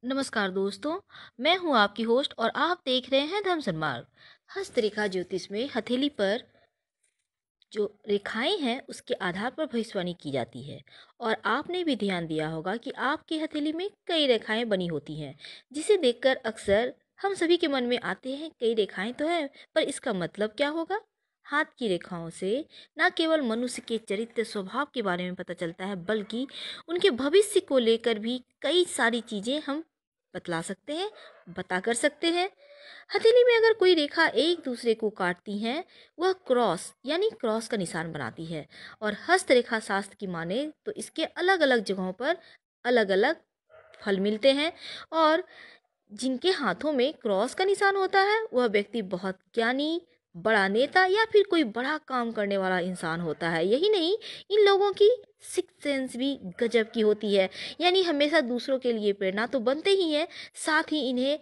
नमस्कार दोस्तों। मैं हूं आपकी होस्ट और आप देख रहे हैं धर्म सन्मार्ग। हस्तरेखा ज्योतिष में हथेली पर जो रेखाएं हैं उसके आधार पर भविष्यवाणी की जाती है। और आपने भी ध्यान दिया होगा कि आपकी हथेली में कई रेखाएं बनी होती हैं, जिसे देखकर अक्सर हम सभी के मन में आते हैं कई रेखाएं तो हैं, पर इसका मतलब क्या होगा। हाथ की रेखाओं से न केवल मनुष्य के चरित्र स्वभाव के बारे में पता चलता है, बल्कि उनके भविष्य को लेकर भी कई सारी चीजें हम बतला सकते हैं, बता कर सकते हैं। हथेली में अगर कोई रेखा एक दूसरे को काटती हैं, वह क्रॉस यानी क्रॉस का निशान बनाती है। और हस्तरेखा शास्त्र की माने तो इसके अलग अलग जगहों पर अलग अलग फल मिलते हैं। और जिनके हाथों में क्रॉस का निशान होता है वह व्यक्ति बहुत ज्ञानी, बड़ा नेता या फिर कोई बड़ा काम करने वाला इंसान होता है। यही नहीं, इन लोगों की सिक्स सेंस भी गजब की होती है। यानी हमेशा दूसरों के लिए प्रेरणा तो बनते ही हैं, साथ ही इन्हें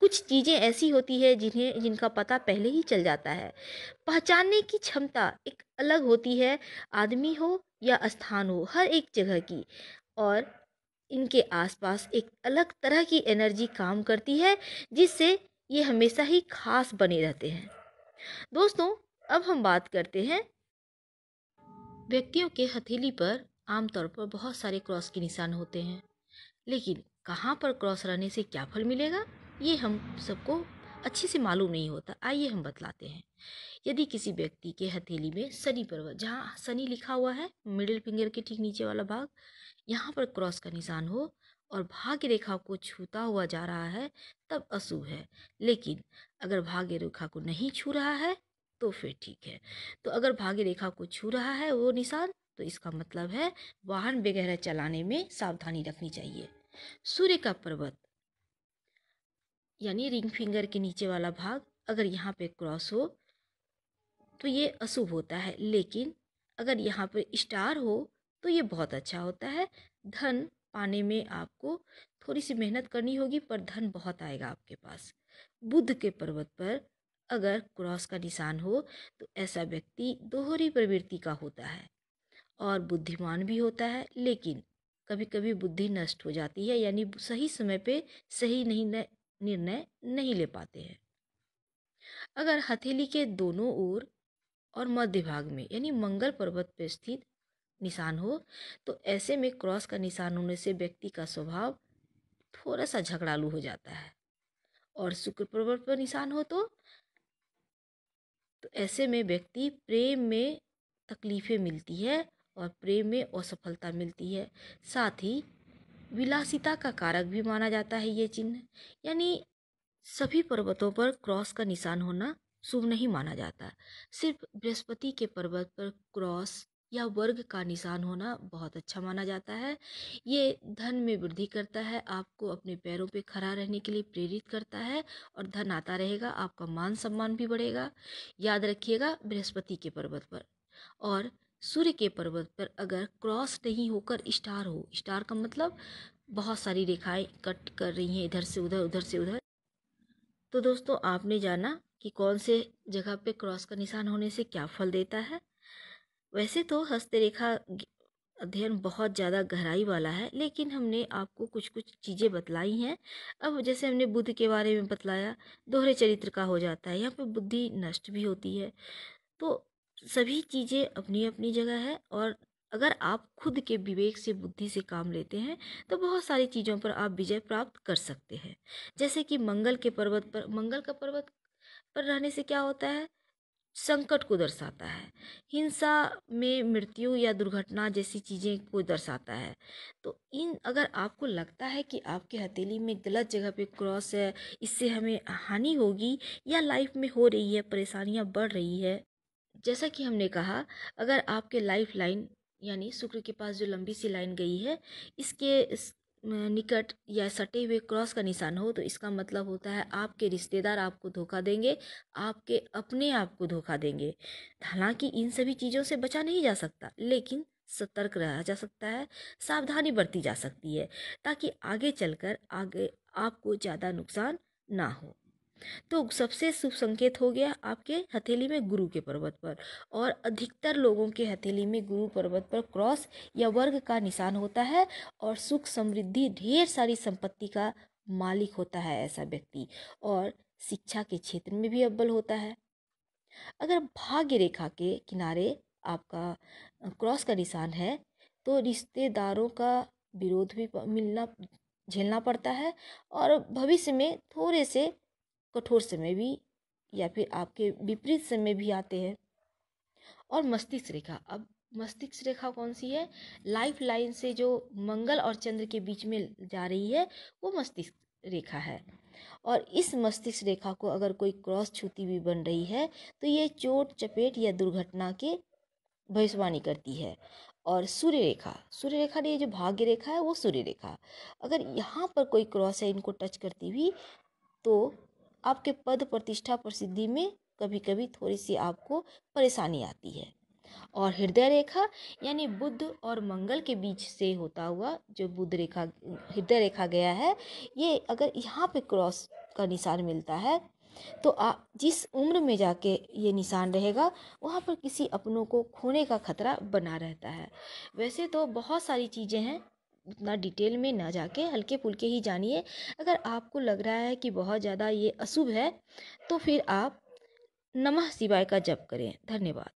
कुछ चीज़ें ऐसी होती है जिनका पता पहले ही चल जाता है। पहचानने की क्षमता एक अलग होती है, आदमी हो या स्थान हो, हर एक जगह की। और इनके आसपास एक अलग तरह की एनर्जी काम करती है, जिससे ये हमेशा ही खास बने रहते हैं। दोस्तों, अब हम बात करते हैं व्यक्तियों के हथेली पर। आमतौर पर बहुत सारे क्रॉस के निशान होते हैं, लेकिन कहाँ पर क्रॉस रहने से क्या फल मिलेगा, ये हम सबको अच्छे से मालूम नहीं होता। आइए हम बतलाते हैं। यदि किसी व्यक्ति के हथेली में शनि पर्वत, जहाँ शनि लिखा हुआ है मिडिल फिंगर के ठीक नीचे वाला भाग, यहाँ पर क्रॉस का निशान हो और भाग्य रेखा को छूता हुआ जा रहा है, तब अशुभ है। लेकिन अगर भाग्य रेखा को नहीं छू रहा है तो फिर ठीक है। तो अगर भाग्य रेखा को छू रहा है वो निशान, तो इसका मतलब है वाहन वगैरह चलाने में सावधानी रखनी चाहिए। सूर्य का पर्वत यानी रिंग फिंगर के नीचे वाला भाग अगर यहाँ पे क्रॉस हो तो ये अशुभ होता है। लेकिन अगर यहाँ पर स्टार हो तो ये बहुत अच्छा होता है। धन पाने में आपको थोड़ी सी मेहनत करनी होगी, पर धन बहुत आएगा आपके पास। बुध के पर्वत पर अगर क्रॉस का निशान हो तो ऐसा व्यक्ति दोहरी प्रवृत्ति का होता है और बुद्धिमान भी होता है, लेकिन कभी कभी बुद्धि नष्ट हो जाती है, यानी सही समय पे सही नहीं निर्णय नहीं ले पाते हैं। अगर हथेली के दोनों ओर और मध्य भाग में यानी मंगल पर्वत पर स्थित निशान हो तो ऐसे में क्रॉस का निशान होने से व्यक्ति का स्वभाव थोड़ा सा झगड़ालू हो जाता है। और शुक्र पर्वत पर निशान हो तो ऐसे में व्यक्ति प्रेम में तकलीफें मिलती है और प्रेम में असफलता मिलती है। साथ ही विलासिता का कारक भी माना जाता है ये चिन्ह। यानी सभी पर्वतों पर क्रॉस का निशान होना शुभ नहीं माना जाता। सिर्फ बृहस्पति के पर्वत पर क्रॉस या वर्ग का निशान होना बहुत अच्छा माना जाता है। ये धन में वृद्धि करता है, आपको अपने पैरों पे खड़ा रहने के लिए प्रेरित करता है और धन आता रहेगा, आपका मान सम्मान भी बढ़ेगा। याद रखिएगा, बृहस्पति के पर्वत पर। और सूर्य के पर्वत पर अगर क्रॉस नहीं होकर स्टार हो, स्टार का मतलब बहुत सारी रेखाएं कट कर रही हैं इधर से उधर उधर से उधर। तो दोस्तों, आपने जाना कि कौन से जगह पे क्रॉस का निशान होने से क्या फल देता है। वैसे तो हस्तरेखा अध्ययन बहुत ज़्यादा गहराई वाला है, लेकिन हमने आपको कुछ कुछ चीज़ें बतलाई हैं। अब जैसे हमने बुद्ध के बारे में बतलाया, दोहरे चरित्र का हो जाता है, यहाँ पे बुद्धि नष्ट भी होती है। तो सभी चीज़ें अपनी अपनी जगह है। और अगर आप खुद के विवेक से, बुद्धि से काम लेते हैं तो बहुत सारी चीज़ों पर आप विजय प्राप्त कर सकते हैं। जैसे कि मंगल के पर्वत पर, मंगल का पर्वत पर रहने से क्या होता है, संकट को दर्शाता है, हिंसा में मृत्यु या दुर्घटना जैसी चीज़ें को दर्शाता है। तो इन अगर आपको लगता है कि आपके हथेली में गलत जगह पे क्रॉस है, इससे हमें हानि होगी या लाइफ में हो रही है, परेशानियां बढ़ रही है, जैसा कि हमने कहा, अगर आपके लाइफ लाइन यानी शुक्र के पास जो लंबी सी लाइन गई है, इसके निकट या सटे हुए क्रॉस का निशान हो तो इसका मतलब होता है आपके रिश्तेदार आपको धोखा देंगे, आपके अपने आप को धोखा देंगे। हालांकि इन सभी चीज़ों से बचा नहीं जा सकता, लेकिन सतर्क रहा जा सकता है, सावधानी बरती जा सकती है, ताकि आगे चलकर आगे आपको ज़्यादा नुकसान ना हो। तो सबसे शुभ संकेत हो गया आपके हथेली में गुरु के पर्वत पर। और अधिकतर लोगों के हथेली में गुरु पर्वत पर क्रॉस या वर्ग का निशान होता है और सुख समृद्धि ढेर सारी संपत्ति का मालिक होता है ऐसा व्यक्ति, और शिक्षा के क्षेत्र में भी अव्वल होता है। अगर भाग्य रेखा के किनारे आपका क्रॉस का निशान है तो रिश्तेदारों का विरोध भी मिलना झेलना पड़ता है, और भविष्य में थोड़े से कठोर समय भी या फिर आपके विपरीत समय भी आते हैं। और मस्तिष्क रेखा, अब मस्तिष्क रेखा कौन सी है? लाइफ लाइन से जो मंगल और चंद्र के बीच में जा रही है वो मस्तिष्क रेखा है। और इस मस्तिष्क रेखा को अगर कोई क्रॉस छूती भी बन रही है तो ये चोट चपेट या दुर्घटना के भविष्यवाणी करती है। और सूर्य रेखा, सूर्य रेखा ये जो भाग्य रेखा है वो सूर्य रेखा, अगर यहाँ पर कोई क्रॉस है इनको टच करती हुई तो आपके पद प्रतिष्ठा प्रसिद्धि में कभी कभी थोड़ी सी आपको परेशानी आती है। और हृदय रेखा यानी बुध और मंगल के बीच से होता हुआ जो बुध रेखा हृदय रेखा गया है, ये अगर यहाँ पे क्रॉस का निशान मिलता है तो जिस उम्र में जाके ये निशान रहेगा वहाँ पर किसी अपनों को खोने का खतरा बना रहता है। वैसे तो बहुत सारी चीज़ें हैं, उतना डिटेल में ना जाके हल्के फुल्के ही जानिए। अगर आपको लग रहा है कि बहुत ज़्यादा ये अशुभ है तो फिर आप नमः शिवाय का जप करें। धन्यवाद।